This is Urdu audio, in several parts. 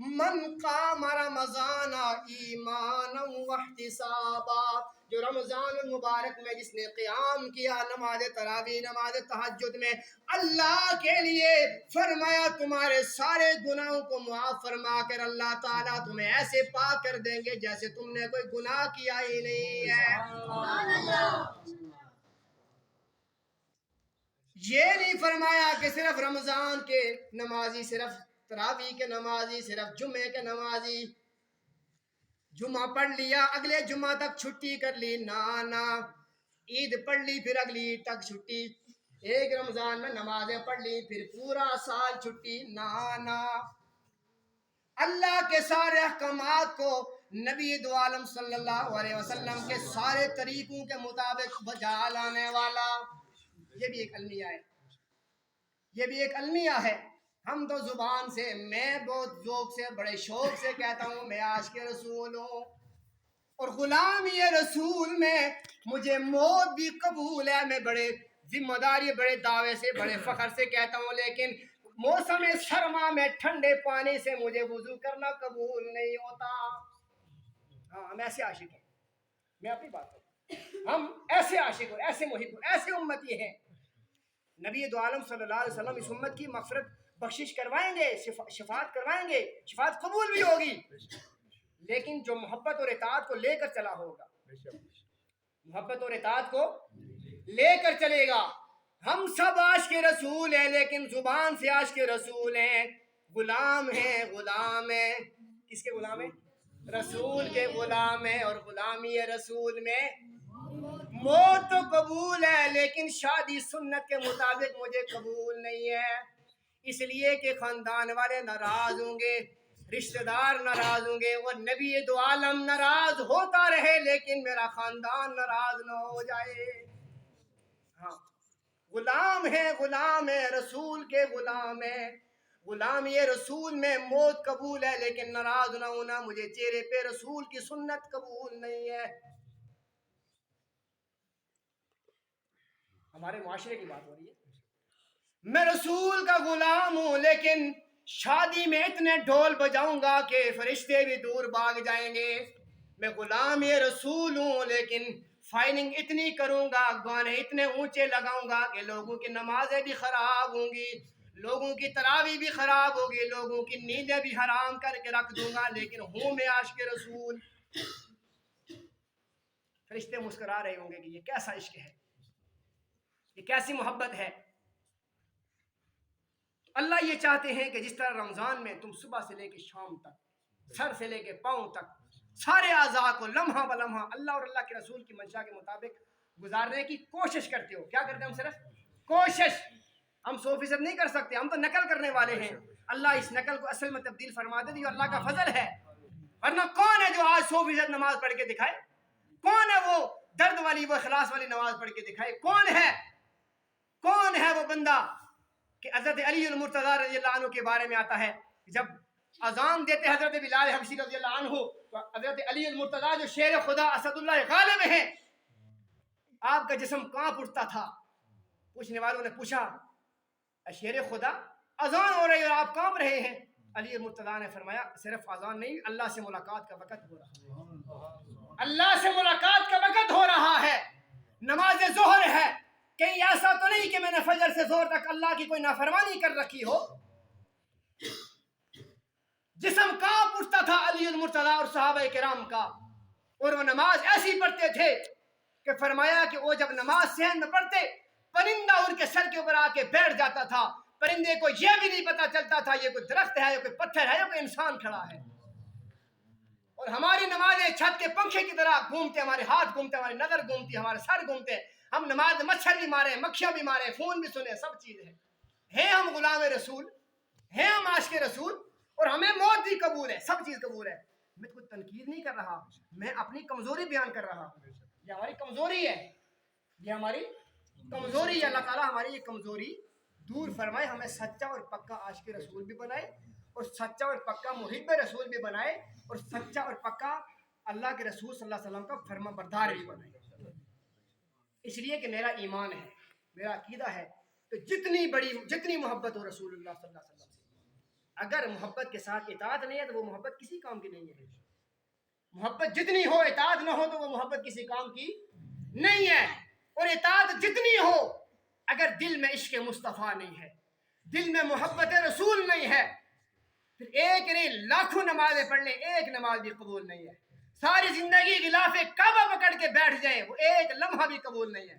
من قام رمضان ایمانا واحتسابا، جو رمضان المبارک میں جس نے قیام کیا نماز تراویح نماز تہجد میں اللہ کے لیے، فرمایا تمہارے سارے گناہوں کو معاف فرما کر اللہ تعالیٰ تمہیں ایسے پاک کر دیں گے جیسے تم نے کوئی گناہ کیا ہی نہیں ہے۔ یہ نہیں فرمایا کہ صرف رمضان کے نمازی، صرف تراویح کے نمازی، صرف جمعے کے نمازی، جمعہ پڑھ لیا اگلے جمعہ تک چھٹی کر لی، نہ عید پڑھ لی پھر اگلی عید تک چھٹی، ایک رمضان میں نمازیں پڑھ لی پھر پورا سال چھٹی، نہ اللہ کے سارے احکامات کو نبی دو عالم صلی اللہ علیہ وسلم کے سارے طریقوں کے مطابق بجا لانے والا، یہ بھی ایک المیہ ہے، یہ بھی ایک المیہ ہے۔ ہم تو زبان سے، میں بہت ذوق سے بڑے شوق سے کہتا ہوں میں عاشق رسول ہوں، اور غلامی رسول میں مجھے موت بھی قبول ہے، میں بڑے ذمہ داری بڑے دعوے سے بڑے فخر سے کہتا ہوں، لیکن موسم سرما میں ٹھنڈے پانی سے مجھے وضو کرنا قبول نہیں ہوتا۔ ہاں ہم ایسے عاشق ہیں، میں اپنی بات کروں، ہم ایسے عاشق اور ایسے محب اور ایسے امتی ہیں۔ نبی دو عالم صلی اللہ علیہ وسلم اس امت کی مغفرت بخشش کروائیں گے، شفاعت کروائیں گے، شفاعت قبول بھی ہوگی، لیکن جو محبت اور اطاعت کو لے کر چلا ہوگا، محبت اور اطاعت کو لے کر چلے گا۔ ہم سب عاشق رسول ہیں لیکن زبان سے عاشق رسول ہیں، غلام ہیں، غلام ہیں، کس کے غلام ہیں؟ رسول کے غلام ہیں، اور غلامی رسول میں موت تو قبول ہے لیکن شادی سنت کے مطابق مجھے قبول نہیں ہے، اس لیے کہ خاندان والے ناراض ہوں گے، رشتہ دار ناراض ہوں گے، اور نبی دو عالم ناراض ہوتا رہے لیکن میرا خاندان ناراض نہ ہو جائے۔ ہاں غلام ہے رسول کے غلام ہے، غلامی رسول میں موت قبول ہے لیکن ناراض نہ ہونا، مجھے چہرے پہ رسول کی سنت قبول نہیں ہے۔ ہمارے معاشرے کی بات ہو رہی ہے، میں رسول کا غلام ہوں لیکن شادی میں اتنے ڈھول بجاؤں گا کہ فرشتے بھی دور بھاگ جائیں گے، میں غلام رسول ہوں لیکن فائننگ اتنی کروں گا، گانے اتنے اونچے لگاؤں گا کہ لوگوں کی نمازیں بھی خراب ہوں گی، لوگوں کی تراویح بھی خراب ہوگی، لوگوں کی نیندیں بھی حرام کر کے رکھ دوں گا، لیکن ہوں میں عاشق رسول۔ فرشتے مسکرا رہے ہوں گے کہ یہ کیسا عشق ہے، یہ کیسی محبت ہے۔ اللہ یہ چاہتے ہیں کہ جس طرح رمضان میں تم صبح سے لے کے شام تک، سر سے لے کے پاؤں تک، سارے اعضاء کو لمحہ بلمحہ اللہ اور اللہ کے رسول کی منشا کے مطابق گزارنے کی کوشش کرتے ہو، کیا کرتے ہیں ہم؟ صرف کوشش، ہم 100% نہیں کر سکتے، ہم تو نقل کرنے والے ہیں، اللہ اس نقل کو اصل میں تبدیل فرما دے، یہ اللہ کا فضل ہے، ورنہ کون ہے جو آج 100% نماز پڑھ کے دکھائے؟ کون ہے وہ درد والی وہ اخلاص والی نماز پڑھ کے دکھائے؟ کون ہے وہ بندہ؟ کہ حضرت علی المرتضیٰ رضی اللہ عنہ کے بارے میں آتا ہے، جب اذان دیتے حضرت بلال حبشی رضی اللہ عنہ، تو حضرت علی المرتضیٰ جو شیر خدا اسد اللہ غالب ہیں، آپ کا جسم کانپ اٹھتا تھا۔ پوچھنے والوں نے پوچھا شیر خدا اذان ہو رہی ہے اور آپ کانپ رہے ہیں؟ علی المرتضیٰ نے فرمایا صرف اذان نہیں، اللہ سے ملاقات کا وقت ہو رہا ہے، اللہ سے ملاقات کا وقت ہو رہا ہے، نماز ظہر ہے، کہیں ایسا تو نہیں کہ میں نے فجر سے زور تک اللہ کی کوئی نافرمانی کر رکھی ہو۔ جسم کانپ اٹھتا تھا علی المرتضیٰ اور صحابہ کرام کا، اور وہ نماز ایسی پڑھتے تھے کہ فرمایا کہ وہ جب نماز صحن میں پڑھتے، پرندہ ان کے سر کے اوپر آ کے بیٹھ جاتا تھا، پرندے کو یہ بھی نہیں پتا چلتا تھا یہ کوئی درخت ہے، یہ کوئی پتھر ہے، یہ کوئی انسان کھڑا ہے۔ اور ہماری نمازیں چھت کے پنکھے کی طرح گھومتے، ہمارے ہاتھ گھومتے، ہماری نظر گھومتی، ہمارے سر گھومتے، ہم نماز میں مچھر بھی مارے، مکھیاں بھی مارے، فون بھی سنے، سب چیز ہے ہم غلام رسول ہیں، ہم عاشق رسول، اور ہمیں موت بھی قبول ہے، سب چیز قبول ہے۔ میں کوئی تنقید نہیں کر رہا، میں اپنی کمزوری بیان کر رہا ہوں، یہ ہماری کمزوری ہے، یہ ہماری کمزوری ہے۔ اللہ تعالیٰ ہماری یہ کمزوری دور فرمائے، ہمیں سچا اور پکا عاشق رسول بھی بنائے، اور سچا اور پکا محب رسول بھی بنائے، اور سچا اور پکا اللہ کے رسول صلی اللہ علیہ وسلم کا فرما بردار بھی بنائے۔ اس لیے کہ میرا ایمان ہے، میرا عقیدہ ہے کہ جتنی محبت ہو رسول اللہ صلی اللہ علیہ وسلم سے، اگر محبت کے ساتھ اطاعت نہیں ہے تو وہ محبت کسی کام کی نہیں ہے. محبت جتنی ہو اطاعت نہ ہو تو وہ محبت کسی کام کی نہیں ہے. اور اطاعت جتنی ہو اگر دل میں عشق مصطفیٰ نہیں ہے, دل میں محبت رسول نہیں ہے, پھر ایک نہیں لاکھوں نمازیں پڑھ لیں, ایک نماز بھی قبول نہیں ہے. ساری زندگی غلاف کعبہ پکڑ کے بیٹھ جائیں, وہ ایک لمحہ بھی قبول نہیں ہے.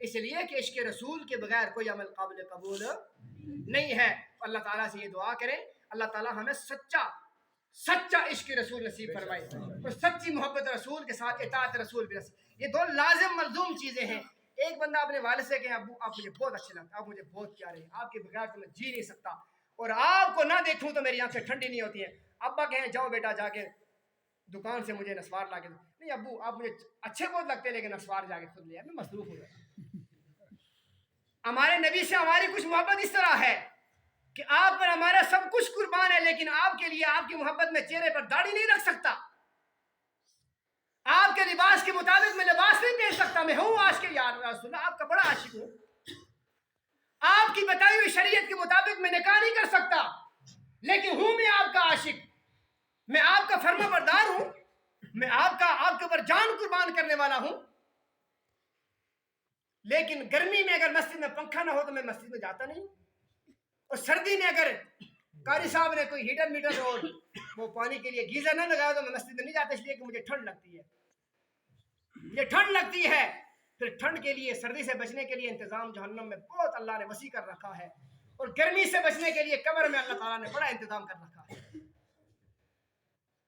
اس لیے کہ عشق رسول کے بغیر کوئی عمل قابل قبول نہیں ہے. اللہ تعالیٰ سے یہ دعا کریں, اللہ تعالیٰ ہمیں سچا عشق رسول نصیب فرمائے, اور سچی محبت رسول کے ساتھ اطاعت رسول بھی نصیب. یہ دو لازم ملزوم چیزیں ہیں. ایک بندہ اپنے والد سے کہے ابو آپ مجھے بہت اچھے لگتے, آپ مجھے بہت پیارے ہیں, آپ کے بغیر تو میں جی نہیں سکتا, اور آپ کو نہ دیکھوں تو میری آنکھیں ٹھنڈی نہیں ہوتی ہیں. ابا کہیں جاؤ بیٹا جا کے دکان سے مجھے نسوار لا کے دو. نہیں ابو آپ مجھے اچھے بہت لگتے ہیں لیکن نسوار جا کے خود لے, میں مصروف ہو گیا. ہمارے نبی سے ہماری کچھ محبت اس طرح ہے کہ آپ پر ہمارا سب کچھ قربان ہے, لیکن آپ کے لیے آپ کی محبت میں چہرے پر داڑھی نہیں رکھ سکتا, آپ کے لباس کے مطابق میں لباس نہیں پہن سکتا. میں ہوں آج کے یار رسول اللہ آپ کا بڑا عاشق ہوں, آپ کی بتائی ہوئی شریعت کے مطابق میں نکاح نہیں کر سکتا, لیکن ہوں میں آپ کا عاشق, میں آپ کا فرما بردار ہوں, میں آپ کے اوپر جان قربان کرنے والا ہوں. لیکن گرمی میں اگر مسجد میں پنکھا نہ ہو تو میں مسجد میں جاتا نہیں, اور سردی میں اگر قاری صاحب نے کوئی ہیٹر میٹر اور وہ پانی کے لیے گیزر نہ لگایا تو میں مسجد میں نہیں جاتا, اس لیے کہ مجھے ٹھنڈ لگتی ہے. یہ ٹھنڈ لگتی ہے. پھر ٹھنڈ کے لیے, سردی سے بچنے کے لیے انتظام جہنم میں بہت اللہ نے وسیع کر رکھا ہے, اور گرمی سے بچنے کے لیے قبر میں اللہ تعالیٰ نے بڑا انتظام کر رکھا ہے.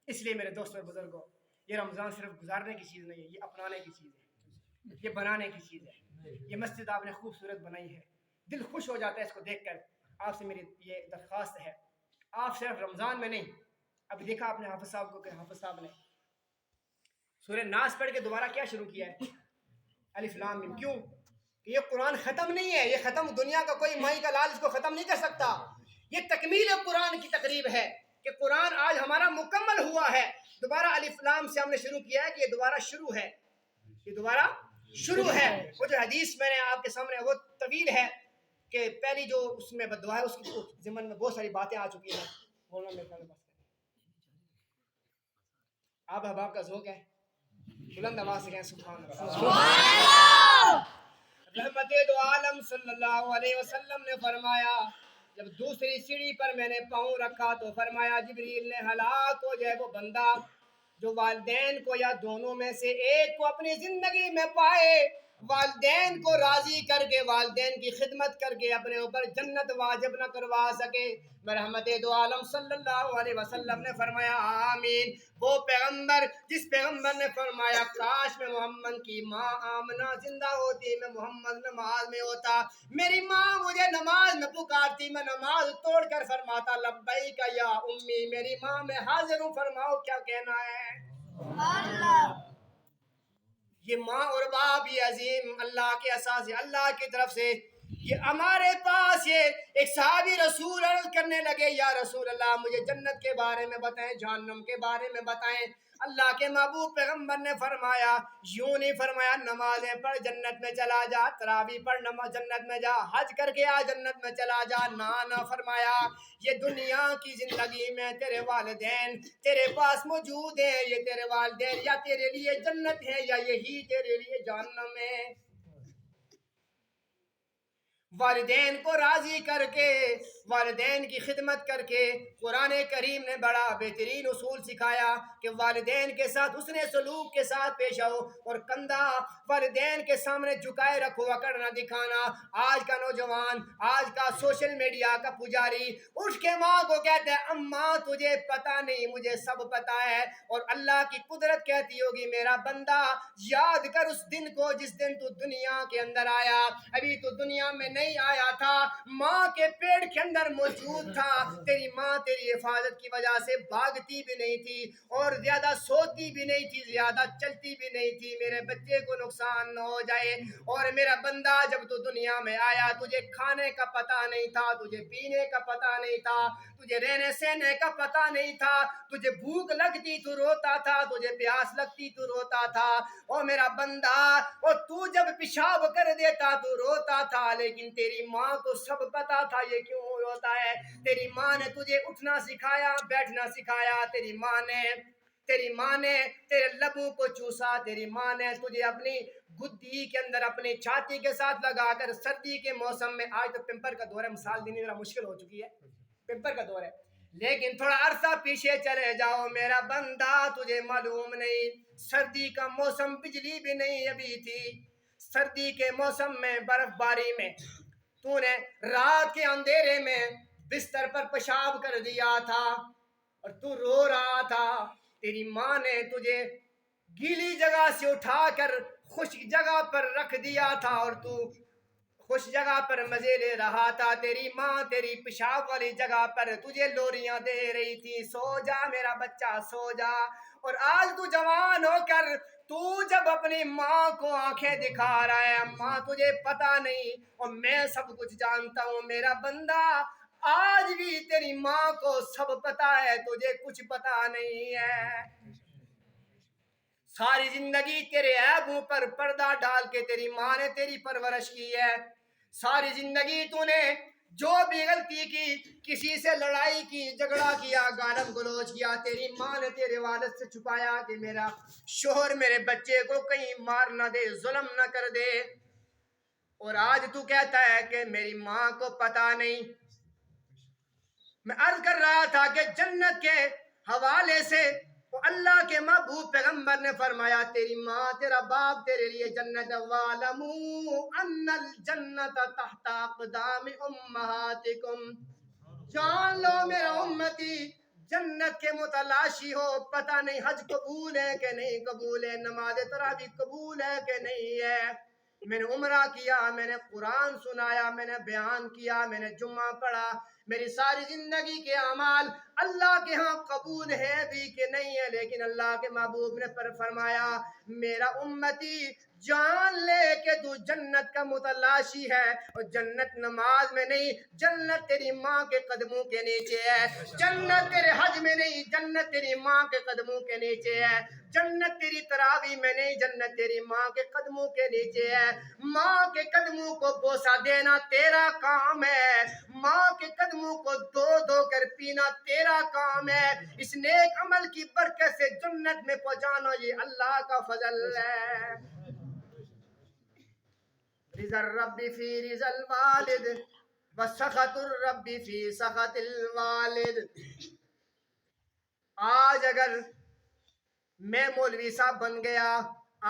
اس لیے میرے دوستوں اور بزرگوں, یہ رمضان صرف گزارنے کی چیز نہیں ہے, یہ اپنانے کی چیز ہے, یہ بنانے کی چیز ہے. یہ مسجد آپ نے خوبصورت بنائی ہے, دل خوش ہو جاتا ہے اس کو دیکھ کر. آپ سے میری یہ درخواست ہے, آپ صرف رمضان میں نہیں, ابھی دیکھا آپ نے حافظ صاحب کو کہ حافظ صاحب نے سورہ ناس پڑھ کے دوبارہ کیا شروع کیا ہے, الف لام میم. کیوں؟ یہ قرآن ختم نہیں ہے, یہ ختم دنیا کا کوئی مائی کا لال اس کو ختم نہیں کر سکتا. یہ تکمیل قرآن کی تقریب ہے کہ قرآن آج ہمارا مکمل ہوا ہے. دوبارہ الف لام سے ہم نے شروع کیا ہے کہ یہ دوبارہ شروع ہے, یہ دوبارہ شروع ہے. وہ جو حدیث میں نے آپ کے سامنے وہ طویل ہے کہ پہلی جو اس میں بددعا ہے اس کی ضمن میں بہت ساری باتیں آ چکی ہیں. آپ احباب کا ذوق ہے, بلند آواز سے کہیں سبحان اللہ. رحمت دو عالم صلی اللہ علیہ وسلم نے فرمایا, جب دوسری سیڑھی پر میں نے پاؤں رکھا تو فرمایا جبریل نے ہلاک ہو جائے وہ بندہ جو والدین کو یا دونوں میں سے ایک کو اپنی زندگی میں پائے, والدین کو راضی کر کے, والدین کی خدمت کر کے اپنے اوپر جنت واجب نہ کروا سکے. رحمت دو عالم صلی اللہ علیہ وسلم نے فرمایا آمین. وہ پیغمبر جس پیغمبر نے فرمایا کاش میں محمد کی ماں آمنہ زندہ ہوتی, میں محمد نماز میں ہوتا, میری ماں مجھے نماز میں پکارتی, میں نماز توڑ کر فرماتا لبیک یا امی, میری ماں میں حاضر ہوں, فرماؤ کیا کہنا ہے. یہ ماں اور باپ یہ عظیم اللہ کے اساس, اللہ کی طرف سے یہ ہمارے پاس. یہ ایک صحابی رسول عرض کرنے لگے یا رسول اللہ مجھے جنت کے بارے میں بتائیں, جہنم کے بارے میں بتائیں. اللہ کے محبوب پیغمبر نے فرمایا, یوں نہیں فرمایا نمازیں پڑھ جنت میں چلا جا, تراویح پڑھ نماز جنت میں جا, حج کر کے آ جنت میں چلا جا. نہ فرمایا یہ دنیا کی زندگی میں تیرے والدین تیرے پاس موجود ہیں, یہ تیرے والدین یا تیرے لیے جنت ہے یا یہی تیرے لیے جہنم ہے. والدین کو راضی کر کے, والدین کی خدمت کر کے قرآن کریم نے بڑا بہترین اصول سکھایا کہ والدین کے ساتھ حسن سلوک کے ساتھ پیش آؤ, اور کندھا والدین کے سامنے جھکائے رکھو, اکڑ نہ دکھانا. آج کا نوجوان, آج کا سوشل میڈیا کا پجاری اٹھ کے ماں کو کہتا ہے اماں تجھے پتا نہیں مجھے سب پتا ہے, اور اللہ کی قدرت کہتی ہوگی میرا بندہ یاد کر اس دن کو جس دن تو دنیا کے اندر آیا, ابھی تو دنیا میں نہیں آیا تھا, ماں کے پیٹ کے اندر موجود تھا. تیری ماں تیری حفاظت کی وجہ سے بھاگتی بھی نہیں تھی, اور زیادہ سوتی بھی نہیں تھی, زیادہ چلتی بھی نہیں تھی, میرے بچے کو نقصان نہ ہو جائے. اور میرا بندہ جب تو دنیا میں آیا تجھے کھانے کا پتہ نہیں تھا, تجھے پینے کا پتہ نہیں تھا, تجھے رہنے سہنے کا پتہ نہیں تھا, تجھے بھوک لگتی تو روتا تھا, تجھے پیاس لگتی تو روتا تھا. اور میرا بندہ, اور تو جب پیشاب کر دیتا تو روتا تھا, لیکن تیری ماں کو سب پتا تھا یہ کیوں ہوتا ہے. تیری ماں نے تجھے اٹھنا سکھایا, بیٹھنا سکھایا. تیری ماں نے تیرے لبوں کو چوسا. تیری ماں نے تجھے اپنی گدی کے اندر اپنی چھاتی کے ساتھ لگا کر سردی کے موسم میں, آج تو پمپر کا دور ہے, مثال دینی ذرا مشکل ہو چکی ہے, پمپر کا دور ہے, لیکن تھوڑا عرصہ پیچھے چلے جاؤ میرا بندہ, تجھے معلوم نہیں سردی کا موسم, بجلی بھی نہیں ابھی تھی. سردی کے موسم میں, برف باری میں, تو نے رات کے اندھیرے میں بستر پر پیشاب کر دیا تھا اور تو رو رہا تھا. تیری ماں نے تجھے گیلی جگہ سے اٹھا کر خشک جگہ پر رکھ دیا تھا اور تو خوش جگہ پر مزے لے رہا تھا. تیری ماں تیری پیشاب والی جگہ پر تجھے لوریاں دے رہی تھی, سو جا میرا بچہ سو جا. اور آج تو جوان ہو کر تو جب اپنی ماں کو آنکھیں دکھا رہا ہے, ماں تجھے پتا نہیں اور میں سب کچھ جانتا ہوں میرا بندہ. آج بھی تیری ماں کو سب پتا ہے, تجھے کچھ پتا نہیں ہے. ساری زندگی تیرے عیبوں پر پردہ ڈال کے تیری ماں نے تیری پرورش کی ہے. ساری زندگی تو نے جو بھی غلطی کی, کسی سے لڑائی کی, جھگڑا کیا, گالم گلوچ کیا, تیری ماں نے تیرے والد سے چھپایا کہ میرا شوہر میرے بچے کو کہیں مار نہ دے, ظلم نہ کر دے. اور آج تو کہتا ہے کہ میری ماں کو پتا نہیں. میں عرض کر رہا تھا کہ جنت کے حوالے سے اللہ کے محبوب پیغمبر نے فرمایا تیری ماں تیرا باپ تیرے لیے جنت. وَاعْلَمُوا أَنَّ الْجَنَّةَ تَحْتَ أَقْدَامِ أُمَّهَاتِكُمْ. جان لو میرا امتی, جنت کے متلاشی ہو. پتہ نہیں حج قبول ہے کہ نہیں قبول ہے, نماز تراویح قبول ہے کہ نہیں ہے. میں نے عمرہ کیا, میں نے قرآن سنایا, میں نے بیان کیا, میں نے جمعہ پڑھا, میری ساری زندگی کے اعمال اللہ کے ہاں قبول ہے بھی کہ نہیں ہے. لیکن اللہ کے محبوب نے فرمایا میرا امتی جان لے کہ تو جنت کا متلاشی ہے, اور جنت نماز میں نہیں, جنت تیری ماں کے قدموں کے نیچے ہے. جنت تیرے حج میں نہیں, جنت تیری ماں کے قدموں کے نیچے ہے. جنت تیری تراویح میں نہیں, جنت تیری ماں کے قدموں کے نیچے ہے. ماں کے قدموں کو بوسہ دینا تیرا کام ہے, ماں کے قدموں کو دھو دھو کر پینا تیرا کام ہے. اس نیک عمل کی برکت سے جنت میں پہنچانا یہ اللہ کا فضل ہے. رضا الرب فی رضا الوالد وسخط الرب فی سخط الوالد. آج اگر میں مولوی صاحب بن گیا,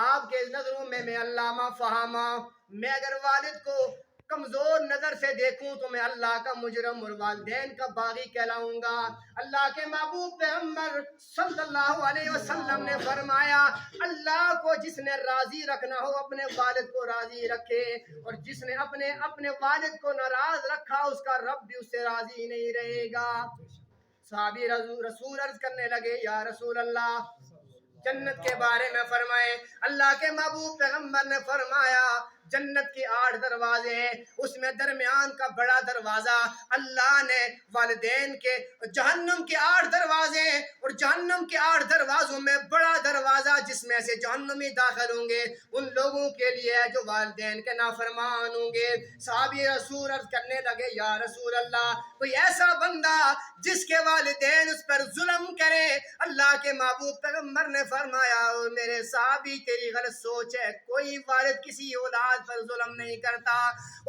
آپ کے نظروں میں علامہ فہامہ, میں اگر والد کو کمزور نظر سے دیکھوں تو میں اللہ کا مجرم اور والدین کا باغی کہلاؤں گا. اللہ کے محبوب پیغمبر صلی اللہ علیہ وسلم نے فرمایا اللہ کو جس نے راضی رکھنا ہو اپنے والد کو راضی رکھے, اور جس نے اپنے والد کو ناراض رکھا اس کا رب بھی اس سے راضی نہیں رہے گا. صحابی رسول عرض کرنے لگے یا رسول اللہ جنت کے بارے میں فرمائے. اللہ کے محبوب پیغمبر نے فرمایا جنت کے 8 دروازے ہیں, اس میں درمیان کا بڑا دروازہ اللہ نے والدین کے, جہنم کے 8 دروازے ہیں, اور جہنم کے 8 دروازوں میں بڑا دروازہ جس میں سے جہنمی داخل ہوں گے ان لوگوں کے لیے جو والدین کے نافرمان ہوں گے. صحابی رسول عرض کرنے لگے یا رسول اللہ کوئی ایسا بندہ جس کے والدین اس پر ظلم کرے. اللہ کے محبوب پیغمبر نے فرمایا میرے صحابی تیری غلط سوچ ہے, کوئی والد کسی اولاد پر ظلم نہیں کرتا.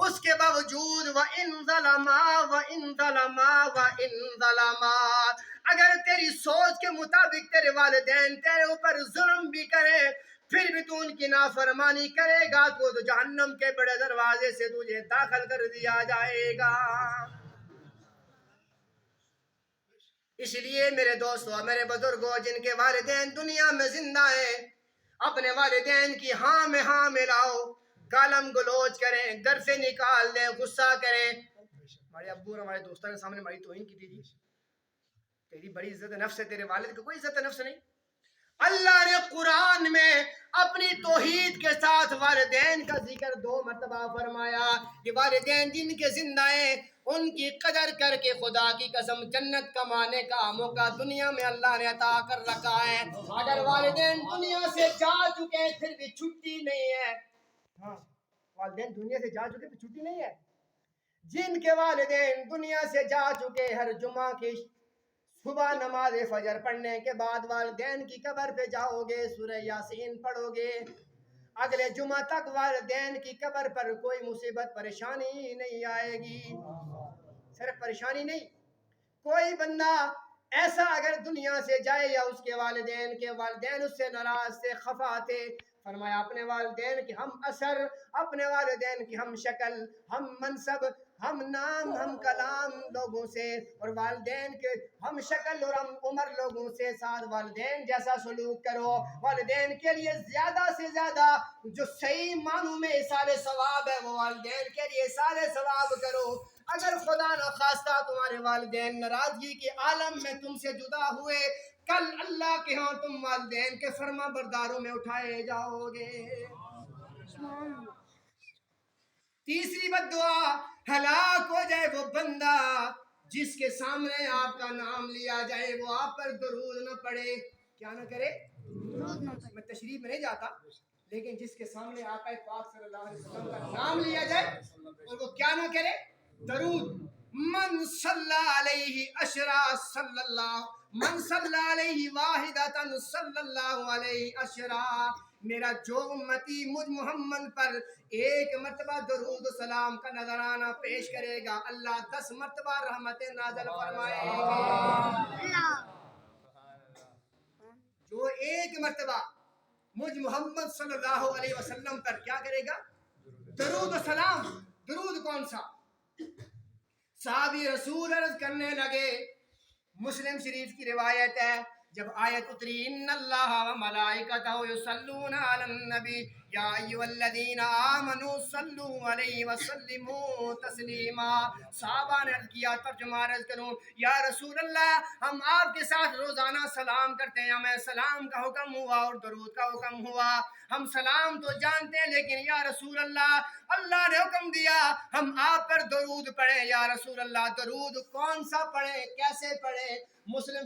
اس کے باوجود وَإِن ظَلَمَا وَإِن ظَلَمَا وَإِن ظَلَمَا, اگر تیری سوچ کے مطابق تیرے والدین تیرے اوپر ظلم بھی کرے پھر بھی تو ان کی نافرمانی کرے گا تو جہنم کے بڑے دروازے سے تجھے داخل کر دیا جائے گا. اس لیے میرے دوستو, میرے بزرگوں, جن کے والدین دنیا میں زندہ ہیں, اپنے والدین کی ہاں میں ہاں ملاؤ, گالم گلوچ کریں, گھر سے نکال دیں, غصہ کریں. ہمارے ابو اور ہمارے دوستوں کے سامنے ہماری توہین کی تھی, تیری بڑی عزت نفس ہے, تیرے والد کو کوئی عزت نفس نہیں. اللہ نے قرآن میں اپنی توحید کے ساتھ والدین کا ذکر 2 مرتبہ فرمایا کہ والدین جن کے زندہ ہیں ان کی قدر کر کے خدا کی قسم جنت کمانے کا موقع دنیا میں اللہ نے عطا کر رکھا ہے. اگر والدین دنیا سے جا چکے پھر بھی چھٹی نہیں ہے. ہاں, والدین دنیا سے جا چکے پھر چھٹی نہیں ہے. جن کے والدین دنیا سے جا چکے، ہر جمعہ کی صبح نماز فجر پڑھنے کے بعد والدین کی قبر پہ جاؤ گے، سورہ یاسین پڑھو گے، اگلے جمعہ تک والدین کی قبر پر کوئی مصیبت پریشانی نہیں آئے گی۔ صرف پریشانی نہیں، کوئی بندہ ایسا اگر دنیا سے جائے یا اس کے والدین اس سے ناراض تھے، خفا تھے، فرمایا اپنے والدین کی ہم اثر، اپنے والدین کی ہم شکل، ہم منصب، ہم نام، ہم کلام لوگوں سے، اور والدین کے ہم شکل اور ہم عمر لوگوں سے ساتھ والدین جیسا سلوک کرو۔ والدین کے لیے زیادہ سے زیادہ جو صحیح معنوں میں ایصال ثواب ہے وہ والدین کے لیے ایصال ثواب کرو۔ اگر خدا نخواستہ تمہارے والدین ناراضگی کے عالم میں تم سے جدا ہوئے، کل اللہ کے ہاں تم والدین کے فرما برداروں میں اٹھائے جاؤ گے۔ تیسری بد دعا، ہلاک ہو جائے وہ بندہ جس کے سامنے آپ کا نام لیا جائے وہ آپ پر درود نہ پڑے۔ کیا نہ کرے؟ میں تشریح میں نہیں جاتا، لیکن جس کے سامنے آقا پاک صلی اللہ علیہ وسلم کا نام لیا جائے اور وہ کیا نہ کرے؟ درود۔ من صلی علیہ اشرا صلی اللہ، من صلی علیہ واحدۃ صلی اللہ علیہ اشرا، میرا جو امتی مجھ محمد پر ایک مرتبہ درود و سلام کا نذرانہ پیش کرے گا، اللہ 10 مرتبہ رحمت نازل فرمائے گا۔ جو ایک مرتبہ مجھ محمد صلی اللہ علیہ وسلم پر کیا کرے گا؟ درود و سلام۔ درود کون سا؟ صحابی رسول عرض کرنے لگے، مسلم شریف کی روایت ہے، جب آیت اتری ان اللہ و ملائکتہ یصلون علی النبی یا ایھا الذین آمنوا صلوا علیہ وسلموا تسلیما، صحابہ نے عرض کیا، ترجمہ عرض کروں، یا رسول اللہ ہم آپ کے ساتھ روزانہ سلام کرتے ہیں، ہمیں سلام کا حکم ہوا اور درود کا حکم ہوا، ہم سلام تو جانتے ہیں لیکن یا رسول اللہ اللہ نے حکم دیا ہم آپ پر درود پڑھیں، یا رسول اللہ درود کون سا پڑھیں، کیسے پڑھیں؟ مسلم